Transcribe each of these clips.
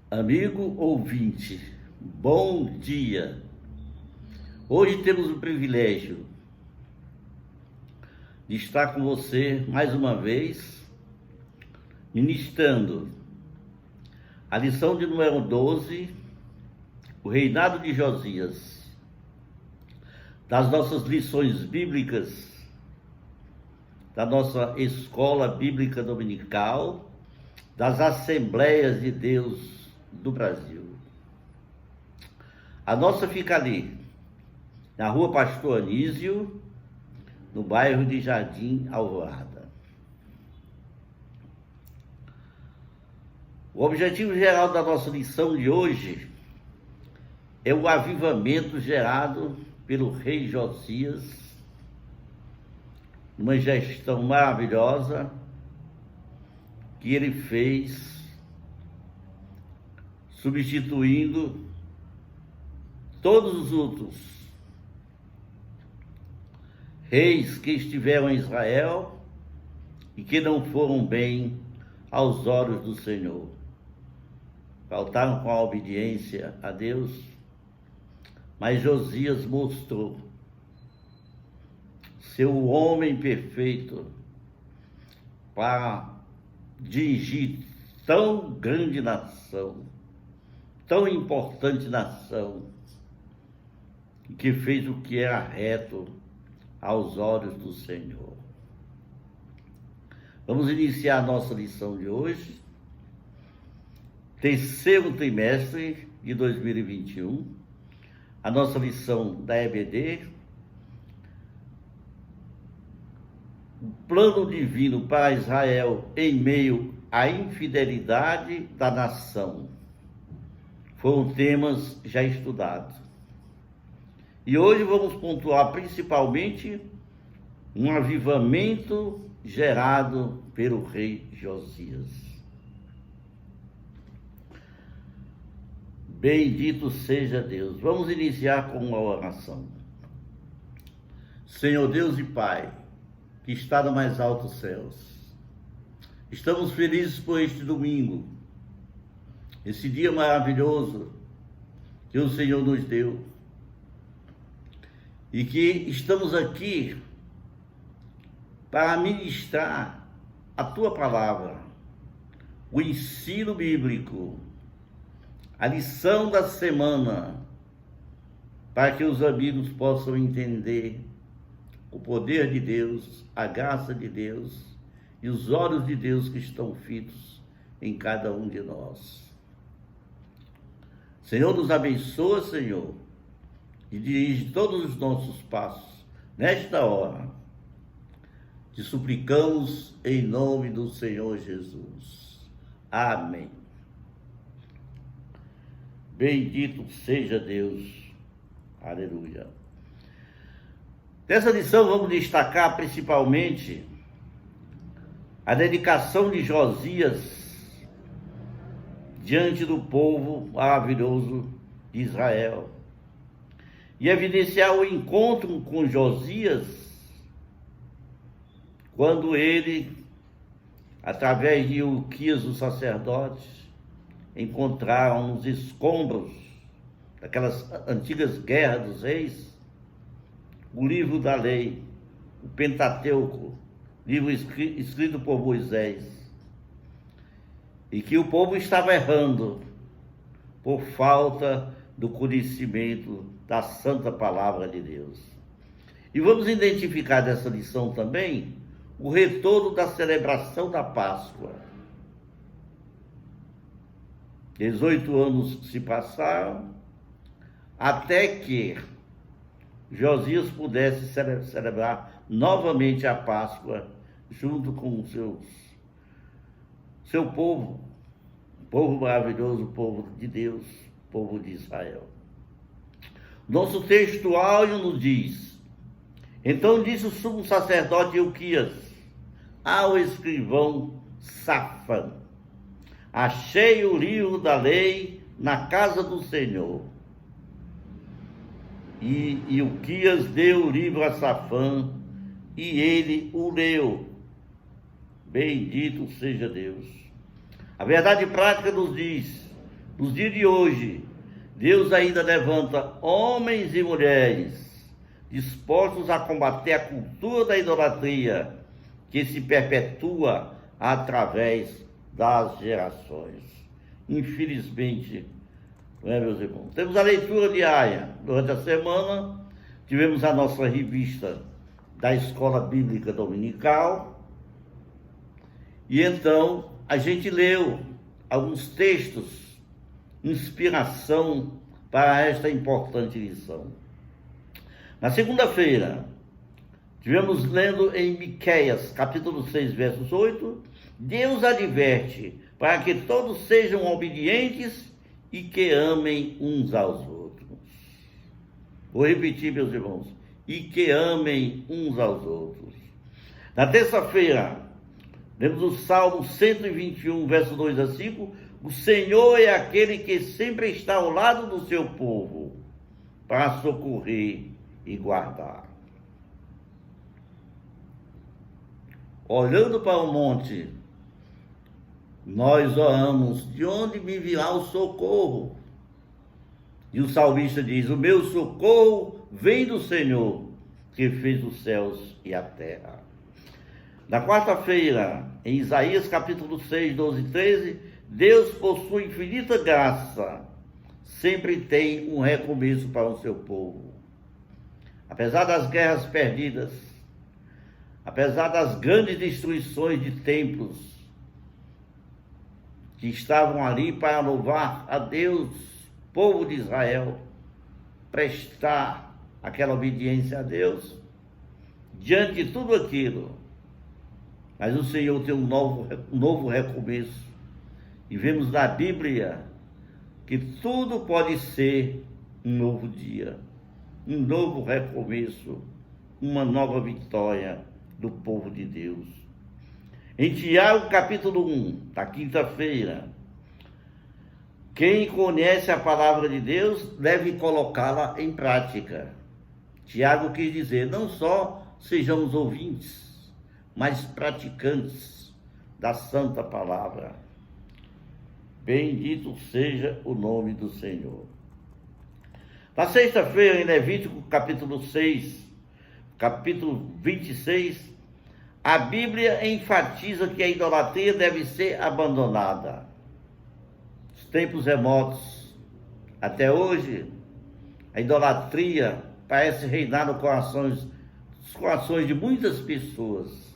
Amigo ouvinte, bom dia. Hoje temos o privilégio de estar com você mais uma vez, ministrando a lição de número 12, o reinado de Josias, das nossas lições bíblicas, da nossa escola bíblica dominical, das Assembleias de Deus do Brasil. A nossa fica ali, na rua Pastor Anísio, no bairro de Jardim Alvorada. O objetivo geral da nossa lição de hoje é o avivamento gerado pelo rei Josias, uma gestão maravilhosa que ele fez, substituindo todos os outros reis que estiveram em Israel e que não foram bem aos olhos do Senhor. Faltaram com a obediência a Deus, mas Josias mostrou ser o homem perfeito para dirigir tão grande nação, tão importante nação, que fez o que era reto aos olhos do Senhor. Vamos iniciar a nossa lição de hoje, terceiro trimestre de 2021, a nossa lição da EBD, o plano divino para Israel em meio à infidelidade da nação. Foram temas já estudados. E hoje vamos pontuar principalmente um avivamento gerado pelo rei Josias. Bendito seja Deus. Vamos iniciar com uma oração. Senhor Deus e Pai, que está no mais altos céus, estamos felizes por este domingo, esse dia maravilhoso que o Senhor nos deu, e que estamos aqui para ministrar a Tua palavra, o ensino bíblico, a lição da semana, para que os amigos possam entender o poder de Deus, a graça de Deus e os olhos de Deus que estão fitos em cada um de nós. Senhor, nos abençoa, Senhor, e dirige todos os nossos passos nesta hora. Te suplicamos em nome do Senhor Jesus. Amém. Bendito seja Deus. Aleluia. Nessa lição vamos destacar principalmente a dedicação de Josias diante do povo maravilhoso de Israel, e evidenciar o encontro com Josias, quando ele, através de Ilquias, o sacerdote, encontraram nos escombros daquelas antigas guerras dos reis o livro da lei, o Pentateuco, livro escrito por Moisés, e que o povo estava errando por falta do conhecimento da santa palavra de Deus. E vamos identificar nessa lição também o retorno da celebração da Páscoa. 18 anos se passaram até que Josias pudesse celebrar novamente a Páscoa junto com o seu povo, povo maravilhoso, povo de Deus, povo de Israel. Nosso texto áudio nos diz: então disse o sumo sacerdote Ilquias ao escrivão Safã: achei o livro da lei na casa do Senhor. E Ilquias deu o livro a Safã, e ele o leu. Bendito seja Deus. A verdade prática nos diz: Nos dias de hoje, Deus ainda levanta homens e mulheres dispostos a combater a cultura da idolatria que se perpetua através das gerações. Infelizmente, não é, meus irmãos? Temos a leitura diária. Durante a semana, tivemos a nossa revista da Escola Bíblica Dominical. E então, a gente leu alguns textos, inspiração para esta importante lição. Na segunda-feira, tivemos lendo em Miqueias, capítulo 6, versos 8, Deus adverte para que todos sejam obedientes e que amem uns aos outros. Vou repetir, meus irmãos, e que amem uns aos outros. Na terça-feira, lemos o Salmo 121, verso 2 a 5, o Senhor é aquele que sempre está ao lado do seu povo, para socorrer e guardar. Olhando para o monte, nós oramos, de onde me virá o socorro? E o salmista diz, o meu socorro vem do Senhor, que fez os céus e a terra. Na quarta-feira, em Isaías capítulo 6, 12 e 13, Deus, por sua infinita graça, sempre tem um recomeço para o seu povo. Apesar das guerras perdidas, apesar das grandes destruições de templos que estavam ali para louvar a Deus, povo de Israel, prestar aquela obediência a Deus, diante de tudo aquilo, mas o Senhor tem um novo recomeço. E vemos na Bíblia que tudo pode ser um novo dia, um novo recomeço, uma nova vitória do povo de Deus. Em Tiago capítulo 1, da quinta-feira, quem conhece a palavra de Deus deve colocá-la em prática. Tiago quis dizer, não só sejamos ouvintes, mas praticantes da santa palavra. Bendito seja o nome do Senhor. Na sexta-feira, em Levítico capítulo 6, capítulo 26, a Bíblia enfatiza que a idolatria deve ser abandonada. Os tempos remotos, até hoje, a idolatria parece reinar nos corações de muitas pessoas.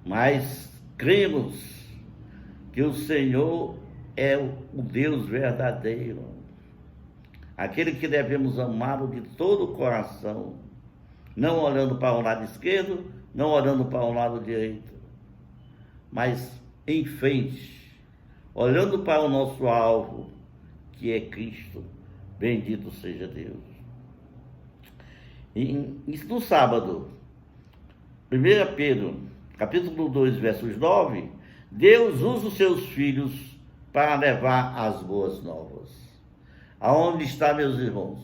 Mas cremos que o Senhor é o Deus verdadeiro, aquele que devemos amá-lo de todo o coração, não olhando para o lado esquerdo, não olhando para o lado direito, mas em frente, olhando para o nosso alvo, que é Cristo. Bendito seja Deus. No sábado, 1 Pedro, capítulo 2, versos 9, Deus usa os seus filhos para levar as boas novas. Aonde está, meus irmãos?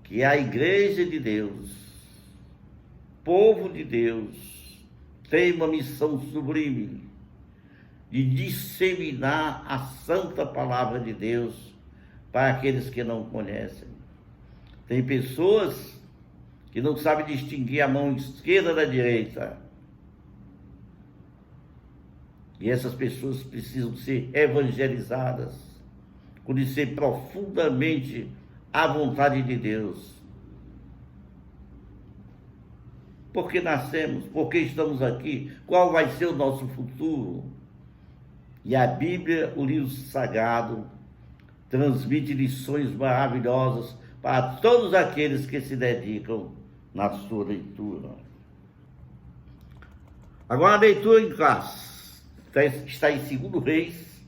Que a igreja de Deus, povo de Deus, tem uma missão sublime de disseminar a santa palavra de Deus para aqueles que não conhecem. Tem pessoas que não sabem distinguir a mão esquerda da direita. E essas pessoas precisam ser evangelizadas, conhecer profundamente a vontade de Deus. Por que nascemos? Por que estamos aqui? Qual vai ser o nosso futuro? E a Bíblia, o livro sagrado, transmite lições maravilhosas para todos aqueles que se dedicam na sua leitura. Agora a leitura em classe. Está em 2 Reis,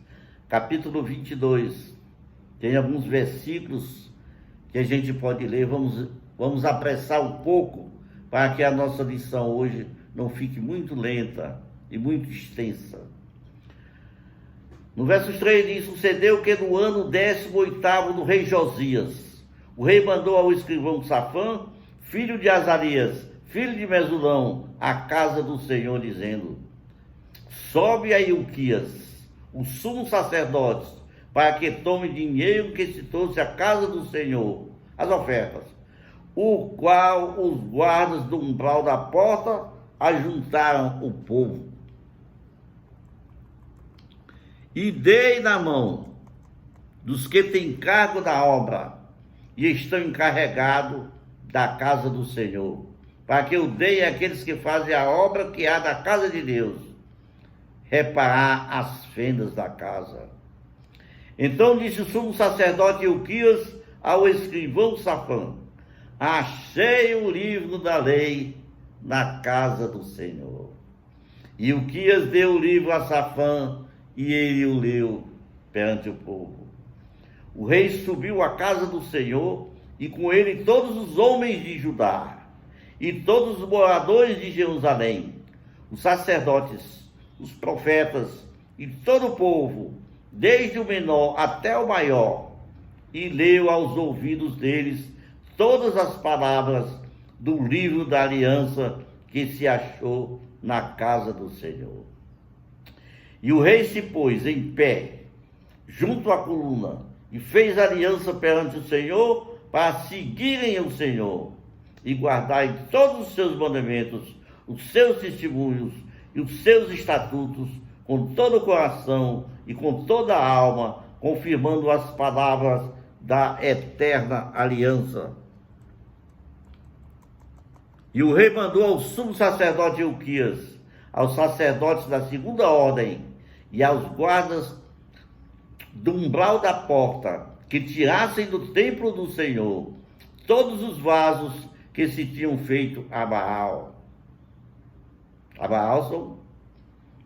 capítulo 22. Tem alguns versículos que a gente pode ler. Vamos apressar um pouco para que a nossa lição hoje não fique muito lenta e muito extensa. No verso 3 diz, sucedeu que no ano 18º do rei Josias, o rei mandou ao escrivão Safã, filho de Azarias, filho de Mesulão, à casa do Senhor, dizendo, sobe a Ilquias, os sumos sacerdotes, para que tome dinheiro que se trouxe à casa do Senhor, as ofertas, o qual os guardas do umbral da porta ajuntaram o povo. E dei na mão dos que têm cargo da obra e estão encarregados da casa do Senhor, para que eu dei àqueles que fazem a obra que há da casa de Deus, reparar as fendas da casa. Então disse o sumo sacerdote Ilquias ao escrivão Safã: achei o livro da lei na casa do Senhor. E Ilquias deu o livro a Safã, e ele o leu perante o povo. O rei subiu à casa do Senhor, e com ele todos os homens de Judá, e todos os moradores de Jerusalém, os sacerdotes, os profetas, e todo o povo, desde o menor até o maior, e leu aos ouvidos deles todas as palavras do livro da aliança que se achou na casa do Senhor. E o rei se pôs em pé, junto à coluna, e fez aliança perante o Senhor, para seguirem o Senhor, e guardarem todos os seus mandamentos, os seus testemunhos e os seus estatutos, com todo o coração e com toda a alma, confirmando as palavras da eterna aliança. E o rei mandou ao sumo sacerdote Ilquias, aos sacerdotes da segunda ordem e aos guardas do umbral da porta, que tirassem do templo do Senhor todos os vasos que se tinham feito a Baal. A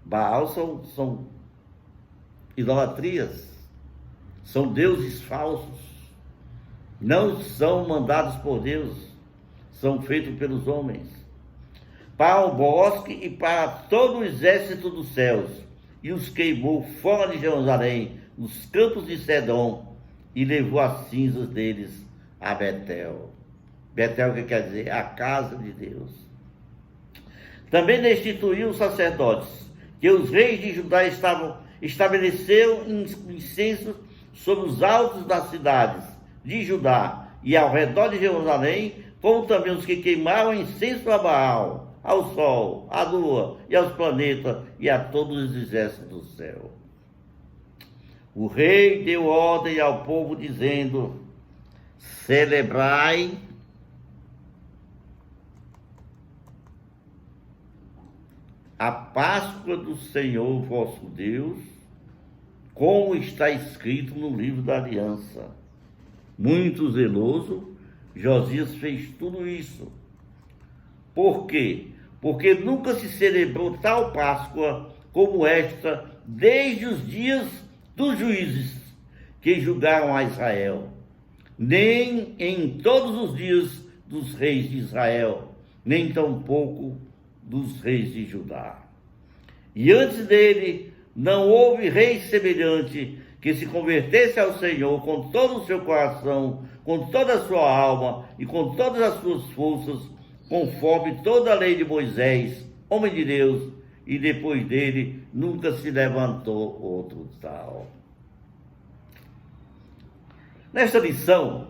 Baal são idolatrias, são deuses falsos, não são mandados por Deus, são feitos pelos homens, para o bosque e para todo o exército dos céus, e os queimou fora de Jerusalém, nos campos de Sedom, e levou as cinzas deles a Betel. Betel, que quer dizer a casa de Deus. Também destituiu os sacerdotes, que os reis de Judá estabeleceram incenso sobre os altos das cidades de Judá e ao redor de Jerusalém, como também os que queimaram incenso a Baal, ao sol, à lua e aos planetas e a todos os exércitos do céu. O rei deu ordem ao povo, dizendo: celebrai a Páscoa do Senhor vosso Deus, como está escrito no livro da aliança. Muito zeloso, Josias fez tudo isso. Por quê? Porque nunca se celebrou tal Páscoa como esta desde os dias dos juízes que julgaram a Israel, nem em todos os dias dos reis de Israel, nem tampouco dos reis de Judá. E antes dele não houve rei semelhante que se convertesse ao Senhor com todo o seu coração, com toda a sua alma e com todas as suas forças, conforme toda a lei de Moisés, homem de Deus, e depois dele nunca se levantou outro tal. Nesta lição,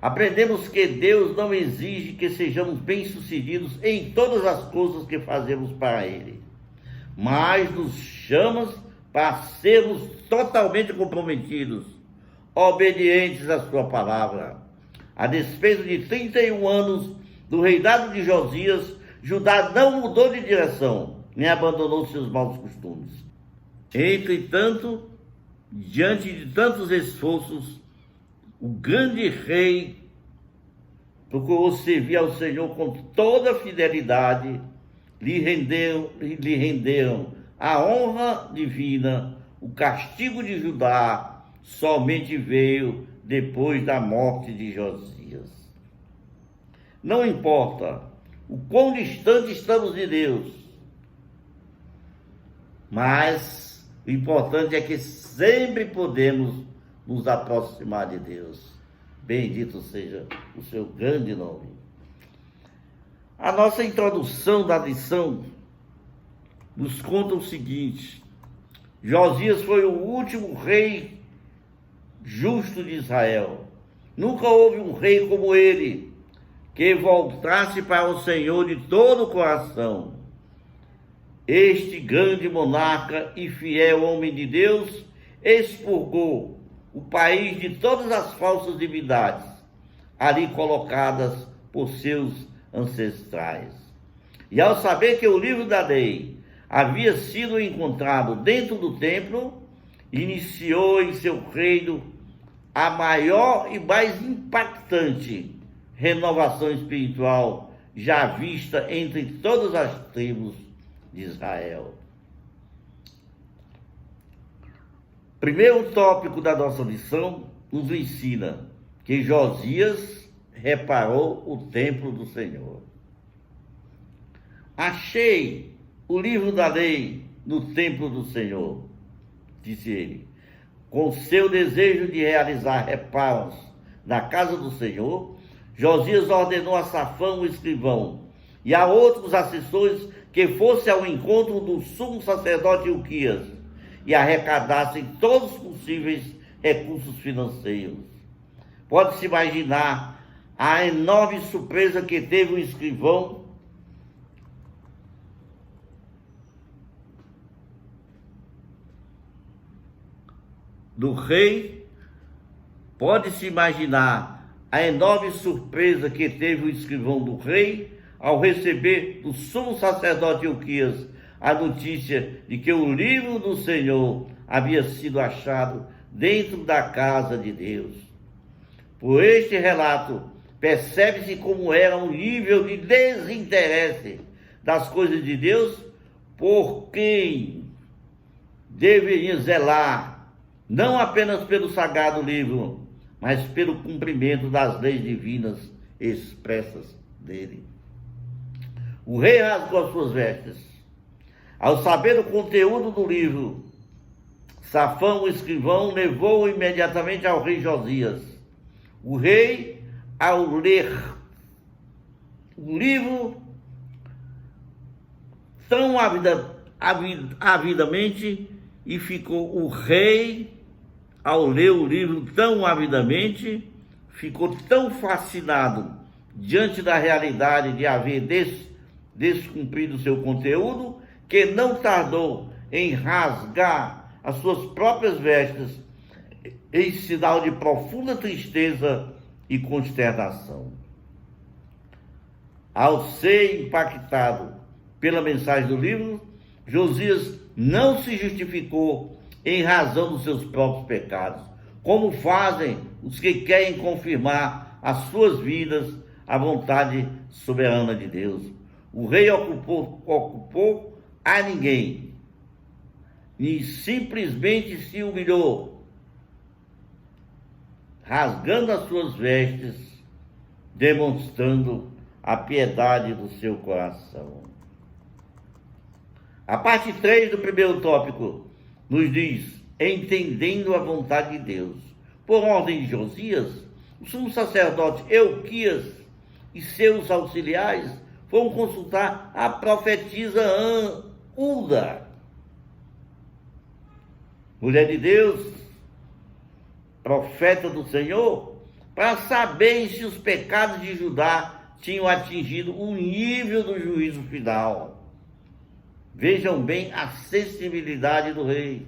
aprendemos que Deus não exige que sejamos bem-sucedidos em todas as coisas que fazemos para Ele, mas nos chama para sermos totalmente comprometidos, obedientes à sua palavra. A despeito de 31 anos do reinado de Josias, Judá não mudou de direção, nem abandonou seus maus costumes. Entretanto, diante de tantos esforços, o grande rei procurou servir ao Senhor com toda a fidelidade, lhe renderam a honra divina. O castigo de Judá somente veio depois da morte de Josias. Não importa o quão distante estamos de Deus, mas o importante é que sempre podemos nos aproximar de Deus. Bendito seja o seu grande nome. A nossa introdução da lição nos conta o seguinte: Josias foi o último rei justo de Israel. Nunca houve um rei como ele, que voltasse para o Senhor de todo o coração. Este grande monarca e fiel homem de Deus expurgou o país de todas as falsas divindades ali colocadas por seus ancestrais. E ao saber que o livro da lei havia sido encontrado dentro do templo, iniciou em seu reino a maior e mais impactante renovação espiritual já vista entre todas as tribos de Israel. Primeiro tópico da nossa lição nos ensina que Josias reparou o templo do Senhor. Achei o livro da lei no templo do Senhor, disse ele. Com seu desejo de realizar reparos na casa do Senhor, Josias ordenou a Safã, o escrivão, e a outros assessores que fossem ao encontro do sumo sacerdote Ilquias e arrecadassem todos os possíveis recursos financeiros. Pode-se imaginar a enorme surpresa que teve o escrivão do rei. Pode-se imaginar a enorme surpresa que teve o escrivão do rei ao receber do sumo sacerdote Ilquias a notícia de que o livro do Senhor havia sido achado dentro da casa de Deus. Por este relato, percebe-se como era um nível de desinteresse das coisas de Deus por quem deveria zelar, não apenas pelo sagrado livro, mas pelo cumprimento das leis divinas expressas dele. O rei rasgou as suas vestes. Ao saber o conteúdo do livro, Safã, o escrivão, levou-o imediatamente ao rei Josias. O rei, ao ler o livro tão avidamente, e ficou o rei, ao ler o livro tão avidamente, ficou tão fascinado diante da realidade de haver descumprido seu conteúdo, que não tardou em rasgar as suas próprias vestes em sinal de profunda tristeza e consternação. Ao ser impactado pela mensagem do livro, Josias não se justificou em razão dos seus próprios pecados, como fazem os que querem confirmar as suas vidas à vontade soberana de Deus. O rei ocupou a ninguém, e simplesmente se humilhou, rasgando as suas vestes, demonstrando a piedade do seu coração. A parte 3 do primeiro tópico nos diz: entendendo a vontade de Deus. Por ordem de Josias, o sumo sacerdote Ilquias e seus auxiliares foram consultar a profetisa Hulda, mulher de Deus, profeta do Senhor, para saberem se os pecados de Judá tinham atingido o nível do juízo final. Vejam bem a sensibilidade do rei.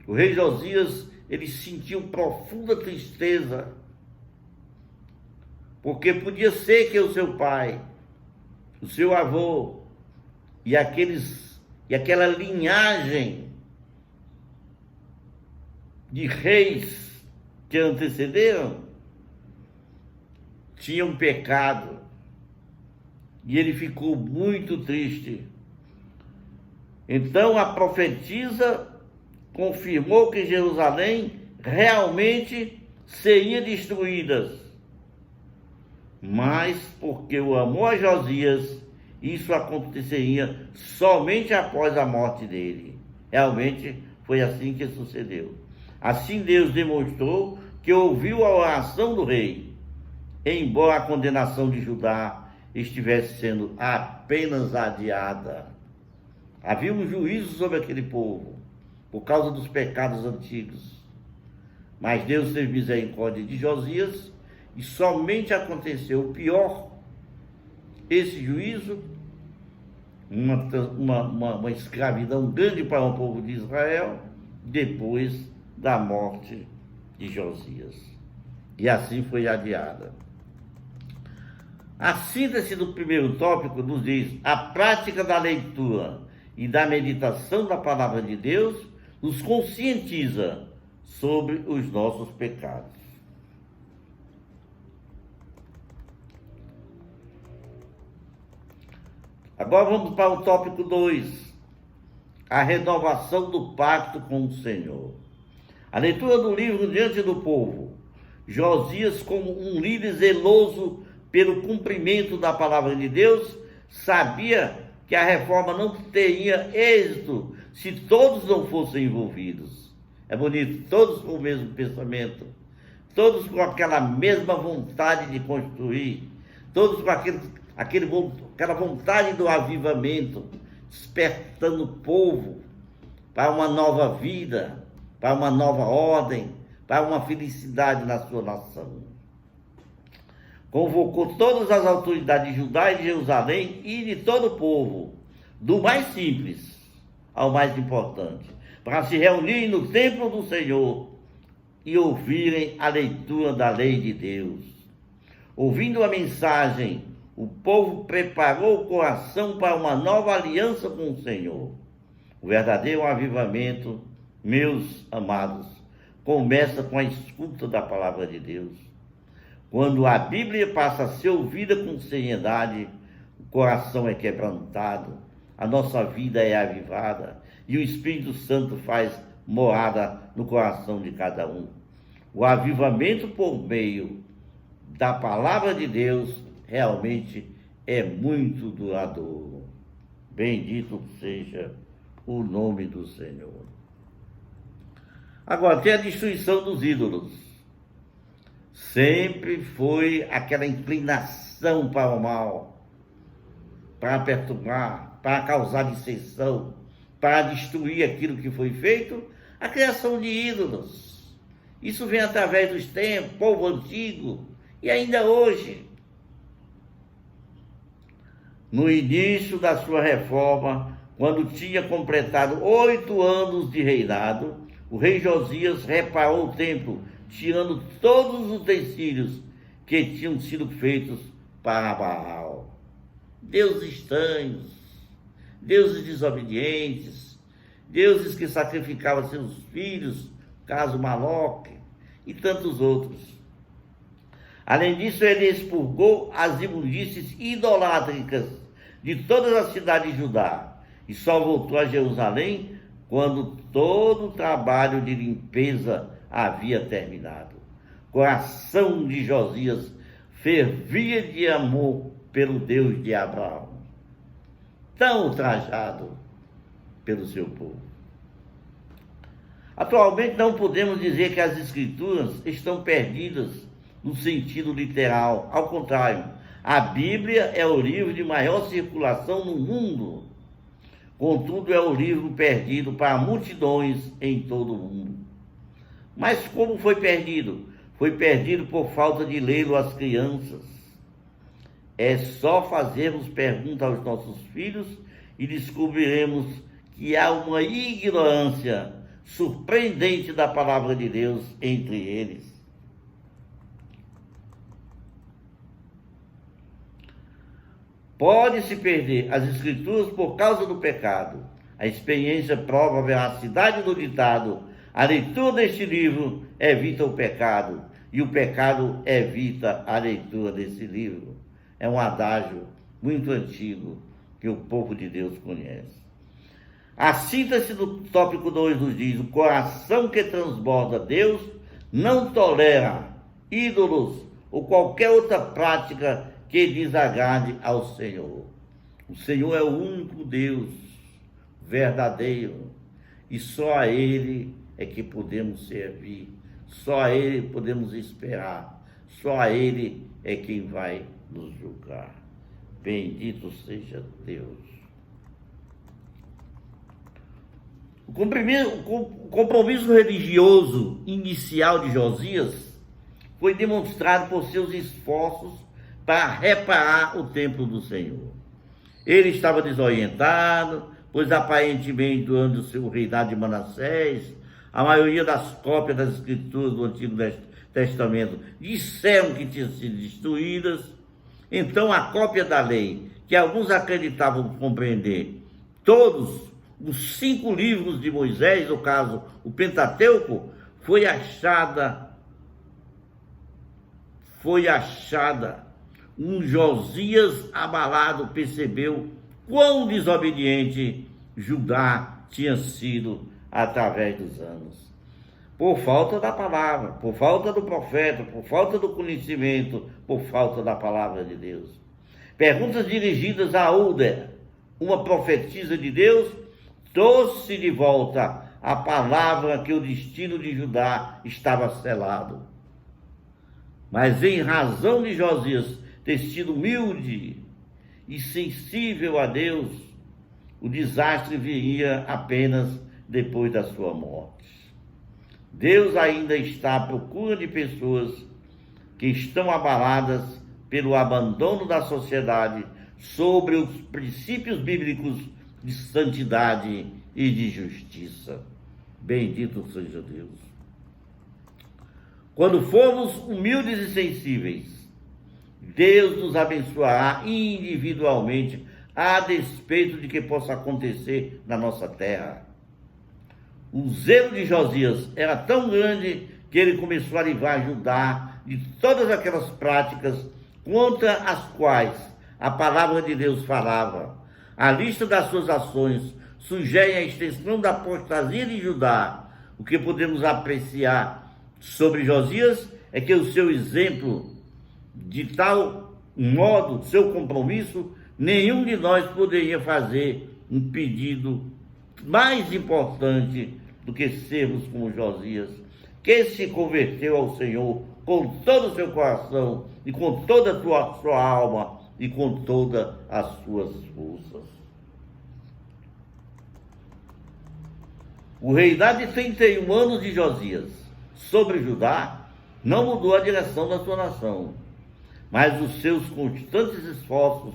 O rei Josias, ele sentiu profunda tristeza, porque podia ser que o seu pai, o seu avô e aquela linhagem de reis que antecederam tinham pecado, e ele ficou muito triste. Então a profetisa confirmou que Jerusalém realmente seria destruída, mas porque o amor a Josias, isso aconteceria somente após a morte dele. Realmente foi assim que sucedeu. Assim Deus demonstrou que ouviu a oração do rei, embora a condenação de Judá estivesse sendo apenas adiada. Havia um juízo sobre aquele povo, por causa dos pecados antigos. Mas Deus teve misericórdia de Josias e somente aconteceu o pior, esse juízo, uma escravidão grande para o povo de Israel, depois da morte de Josias. E assim foi adiada. A síntese do primeiro tópico nos diz: a prática da leitura e da meditação da palavra de Deus nos conscientiza sobre os nossos pecados. Agora vamos para o tópico 2, a renovação do pacto com o Senhor. A leitura do livro diante do povo, Josias, como um líder zeloso pelo cumprimento da palavra de Deus, sabia que a reforma não teria êxito se todos não fossem envolvidos. É bonito, todos com o mesmo pensamento, todos com aquela mesma vontade de construir, todos com aquela vontade do avivamento, despertando o povo para uma nova vida, para uma nova ordem, para uma felicidade na sua nação. Convocou todas as autoridades de Judá e de Jerusalém e de todo o povo, do mais simples ao mais importante, para se reunirem no templo do Senhor e ouvirem a leitura da lei de Deus. Ouvindo a mensagem, o povo preparou o coração para uma nova aliança com o Senhor. O verdadeiro avivamento, meus amados, começa com a escuta da palavra de Deus. Quando a Bíblia passa a ser ouvida com seriedade, o coração é quebrantado, a nossa vida é avivada e o Espírito Santo faz morada no coração de cada um. O avivamento por meio da palavra de Deus realmente é muito duradouro. Bendito seja o nome do Senhor. Agora, tem a destruição dos ídolos. Sempre foi aquela inclinação para o mal, para perturbar, para causar dissensão, para destruir aquilo que foi feito, a criação de ídolos. Isso vem através dos tempos, povo antigo, e ainda hoje. No início da sua reforma, quando tinha completado 8 anos de reinado, o rei Josias reparou o templo, tirando todos os utensílios que tinham sido feitos para Baal. Deuses estranhos, deuses desobedientes, deuses que sacrificavam seus filhos, caso Maloque, e tantos outros. Além disso, ele expurgou as imundícies idolátricas de todas as cidades de Judá e só voltou a Jerusalém quando todo o trabalho de limpeza havia terminado. O coração de Josias fervia de amor pelo Deus de Abraão, tão ultrajado pelo seu povo. Atualmente não podemos dizer que as Escrituras estão perdidas no sentido literal. Ao contrário, a Bíblia é o livro de maior circulação no mundo. Contudo, é o livro perdido para multidões em todo o mundo. Mas como foi perdido? Foi perdido por falta de lê-lo às crianças. É só fazermos pergunta aos nossos filhos e descobriremos que há uma ignorância surpreendente da palavra de Deus entre eles. Pode-se perder as Escrituras por causa do pecado. A experiência prova a veracidade do ditado: a leitura deste livro evita o pecado, e o pecado evita a leitura desse livro. É um adágio muito antigo que o povo de Deus conhece. A síntese do tópico 2 nos diz: o coração que transborda Deus não tolera ídolos ou qualquer outra prática que desagrade ao Senhor. O Senhor é o único Deus verdadeiro e só a Ele é que podemos servir, só a Ele podemos esperar, só a Ele é quem vai nos julgar. Bendito seja Deus. O compromisso religioso inicial de Josias foi demonstrado por seus esforços para reparar o templo do Senhor. Ele estava desorientado, pois aparentemente durante o seu reinado de Manassés, a maioria das cópias das escrituras do Antigo Testamento disseram que tinham sido destruídas. Então a cópia da lei, que alguns acreditavam compreender todos os 5 livros de Moisés, no caso o Pentateuco, foi achada. Josias abalado percebeu quão desobediente Judá tinha sido através dos anos. Por falta da palavra, por falta do profeta, por falta do conhecimento, por falta da palavra de Deus. Perguntas dirigidas a Uda, uma profetisa de Deus, trouxe de volta a palavra que o destino de Judá estava selado. Mas em razão de Josias ter sido humilde e sensível a Deus, o desastre viria apenas depois da sua morte. Deus ainda está à procura de pessoas que estão abaladas pelo abandono da sociedade sobre os princípios bíblicos de santidade e de justiça. Bendito seja Deus. Quando formos humildes e sensíveis, Deus nos abençoará individualmente, a despeito de que possa acontecer na nossa terra. O zelo de Josias era tão grande que ele começou a livrar Judá de todas aquelas práticas contra as quais a palavra de Deus falava. A lista das suas ações sugere a extensão da apostasia de Judá. O que podemos apreciar sobre Josias é que o seu exemplo, de tal modo, seu compromisso, nenhum de nós poderia fazer um pedido mais importante do que sermos como Josias, que se converteu ao Senhor com todo o seu coração e com toda a sua alma e com todas as suas forças. O reinado de 31 anos de Josias sobre Judá não mudou a direção da sua nação, mas os seus constantes esforços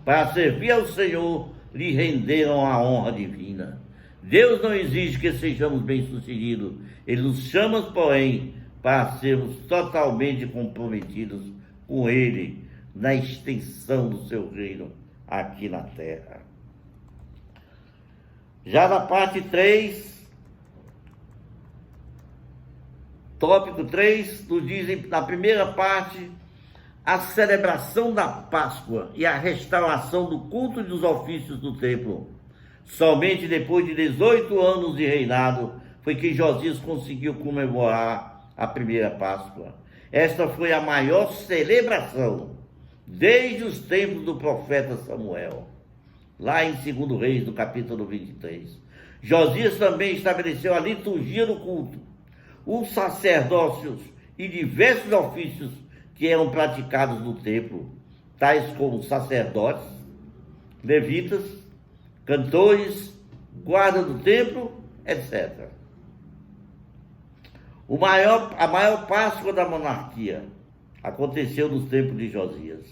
para servir ao Senhor lhe renderam a honra divina. Deus não exige que sejamos bem-sucedidos, Ele nos chama, porém, para sermos totalmente comprometidos com Ele na extensão do seu reino aqui na terra. Já na parte 3, tópico 3, nos dizem, na primeira parte, a celebração da Páscoa e a restauração do culto e dos ofícios do templo. Somente depois de 18 anos de reinado foi que Josias conseguiu comemorar a primeira Páscoa. Esta foi a maior celebração desde os tempos do profeta Samuel, lá em 2 Reis, no capítulo 23. Josias também estabeleceu a liturgia do culto, os sacerdócios e diversos ofícios que eram praticados no templo, tais como sacerdotes, levitas, cantores, guarda do templo, etc. A maior Páscoa da monarquia aconteceu nos tempos de Josias.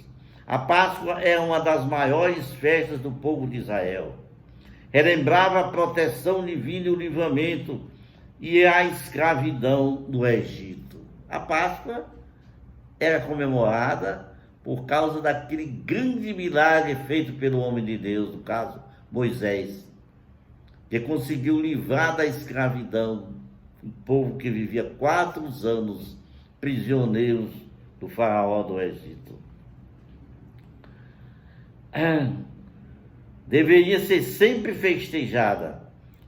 A Páscoa é uma das maiores festas do povo de Israel. Relembrava a proteção divina e o livramento e a escravidão no Egito. A Páscoa era comemorada por causa daquele grande milagre feito pelo homem de Deus, no caso Moisés, que conseguiu livrar da escravidão um povo que vivia 4 anos prisioneiros do faraó do Egito. Deveria ser sempre festejada,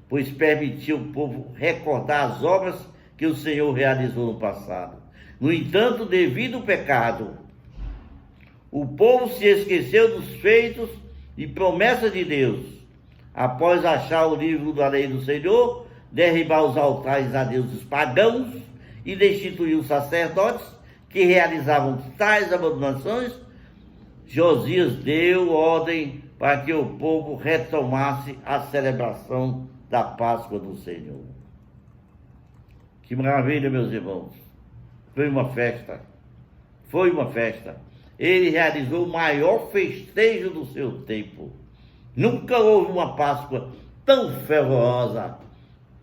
pois permitia o povo recordar as obras que o Senhor realizou no passado. No entanto, devido ao pecado, o povo se esqueceu dos feitos e promessas de Deus. Após achar o livro da lei do Senhor, derribar os altares a deuses pagãos e destituir os sacerdotes que realizavam tais abominações, Josias deu ordem para que o povo retomasse a celebração da Páscoa do Senhor. Que maravilha, meus irmãos. Foi uma festa. Foi uma festa. Ele realizou o maior festejo do seu tempo. Nunca houve uma Páscoa tão fervorosa,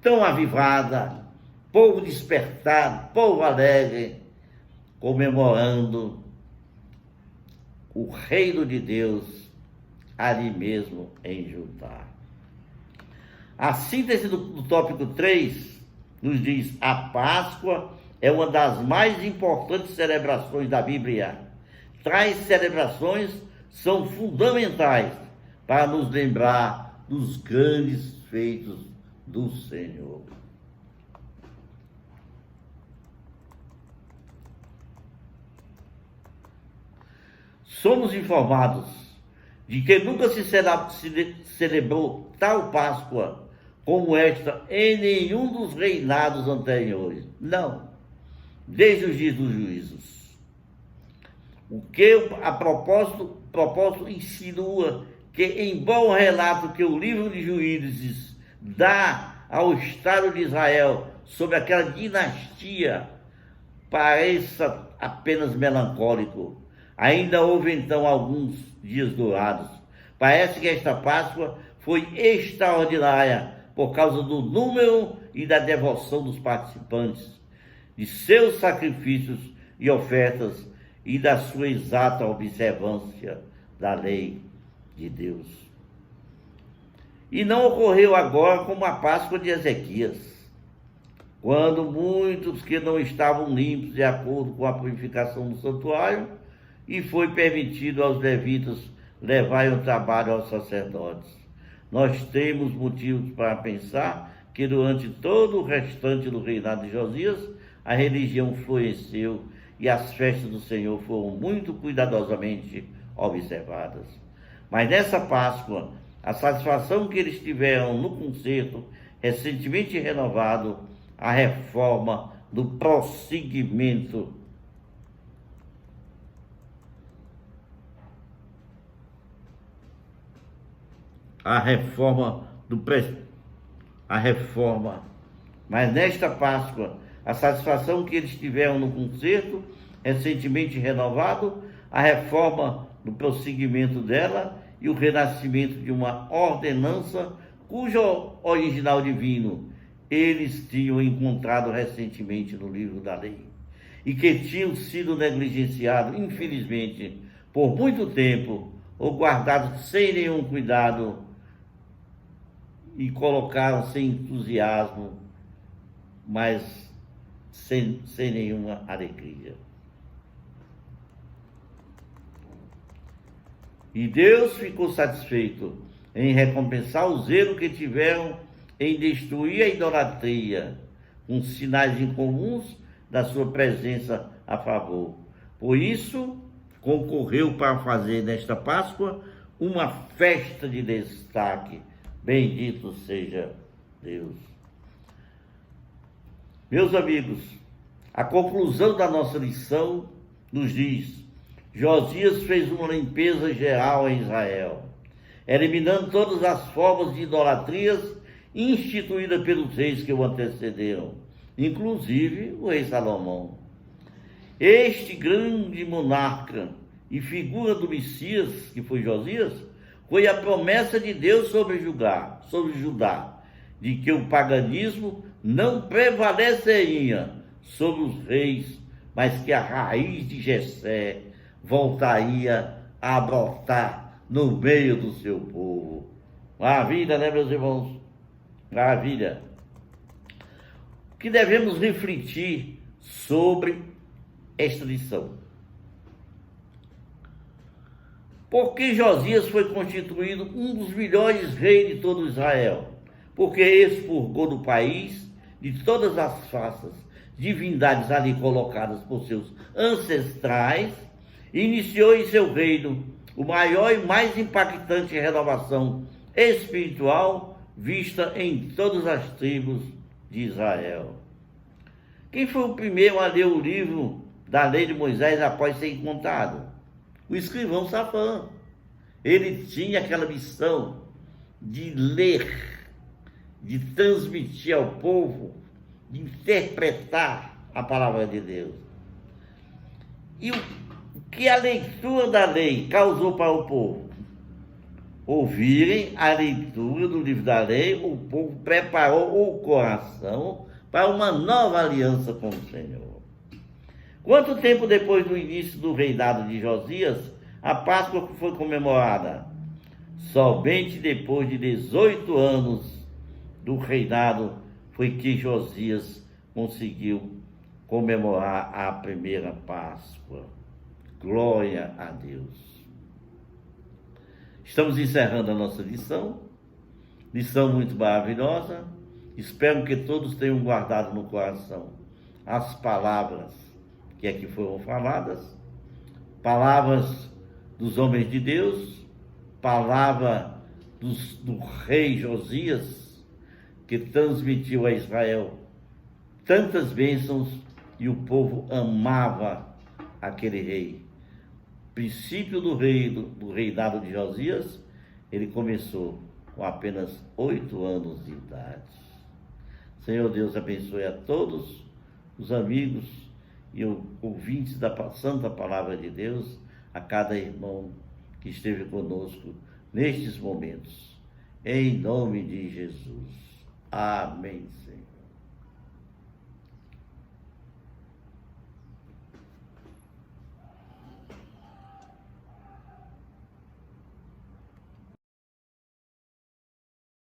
tão avivada, povo despertado, povo alegre, comemorando o reino de Deus ali mesmo em Judá. A síntese do tópico 3 nos diz: a Páscoa é uma das mais importantes celebrações da Bíblia. Tais celebrações são fundamentais para nos lembrar dos grandes feitos do Senhor. Somos informados de que nunca se celebrou tal Páscoa como esta em nenhum dos reinados anteriores. Não, desde os dias dos juízos. O que a propósito insinua que, embora o relato que o livro de Juízes dá ao Estado de Israel sobre aquela dinastia pareça apenas melancólico, ainda houve então alguns dias dourados. Parece que esta Páscoa foi extraordinária por causa do número e da devoção dos participantes, de seus sacrifícios e ofertas e da sua exata observância da lei de Deus. E não ocorreu agora como a Páscoa de Ezequias, quando muitos que não estavam limpos de acordo com a purificação do santuário, e foi permitido aos levitas levarem o trabalho aos sacerdotes. Nós temos motivos para pensar que durante todo o restante do reinado de Josias, a religião floresceu e as festas do Senhor foram muito cuidadosamente observadas. Mas nessa Páscoa, a satisfação que eles tiveram no concerto recentemente renovado, a reforma do prosseguimento mas nesta Páscoa, a satisfação que eles tiveram no concerto recentemente renovado, a reforma do prosseguimento dela e o renascimento de uma ordenança cujo original divino eles tinham encontrado recentemente no livro da lei e que tinham sido negligenciados, infelizmente, por muito tempo, ou guardados sem nenhum cuidado e colocaram sem entusiasmo, mas sem nenhuma alegria. E Deus ficou satisfeito em recompensar o zelo que tiveram em destruir a idolatria, com sinais incomuns da sua presença a favor. Por isso, concorreu para fazer nesta Páscoa uma festa de destaque. Bendito seja Deus. Meus amigos, a conclusão da nossa lição nos diz: Josias fez uma limpeza geral em Israel, eliminando todas as formas de idolatrias instituídas pelos reis que o antecederam, inclusive o rei Salomão. Este grande monarca e figura do Messias, que foi Josias, foi a promessa de Deus sobre Judá, de que o paganismo não prevaleceria sobre os reis, mas que a raiz de Jessé voltaria a brotar no meio do seu povo. Maravilha, né, meus irmãos? Maravilha. O que devemos refletir sobre esta lição? Por que Josias foi constituído um dos melhores reis de todo Israel? Porque expurgou do país, de todas as faces, divindades ali colocadas por seus ancestrais, e iniciou em seu reino o maior e mais impactante renovação espiritual vista em todas as tribos de Israel. Quem foi o primeiro a ler o livro da lei de Moisés após ser encontrado? O escrivão Safã. Ele tinha aquela missão de ler, de transmitir ao povo, de interpretar a palavra de Deus. E o que a leitura da lei causou para o povo? Ouvirem a leitura do livro da lei, o povo preparou o coração para uma nova aliança com o Senhor. Quanto tempo depois do início do reinado de Josias, a Páscoa foi comemorada? Somente depois de 18 anos do reinado foi que Josias conseguiu comemorar a primeira Páscoa. Glória a Deus. Estamos encerrando a nossa lição muito maravilhosa. Espero que todos tenham guardado no coração as palavras que aqui foram faladas, palavras dos homens de Deus, palavra do rei Josias, que transmitiu a Israel tantas bênçãos e o povo amava aquele rei. Princípio do reinado de Josias, ele começou com apenas 8 anos de idade. Senhor Deus, abençoe a todos os amigos e ouvintes da santa palavra de Deus, a cada irmão que esteve conosco nestes momentos. Em nome de Jesus. Amém, Senhor.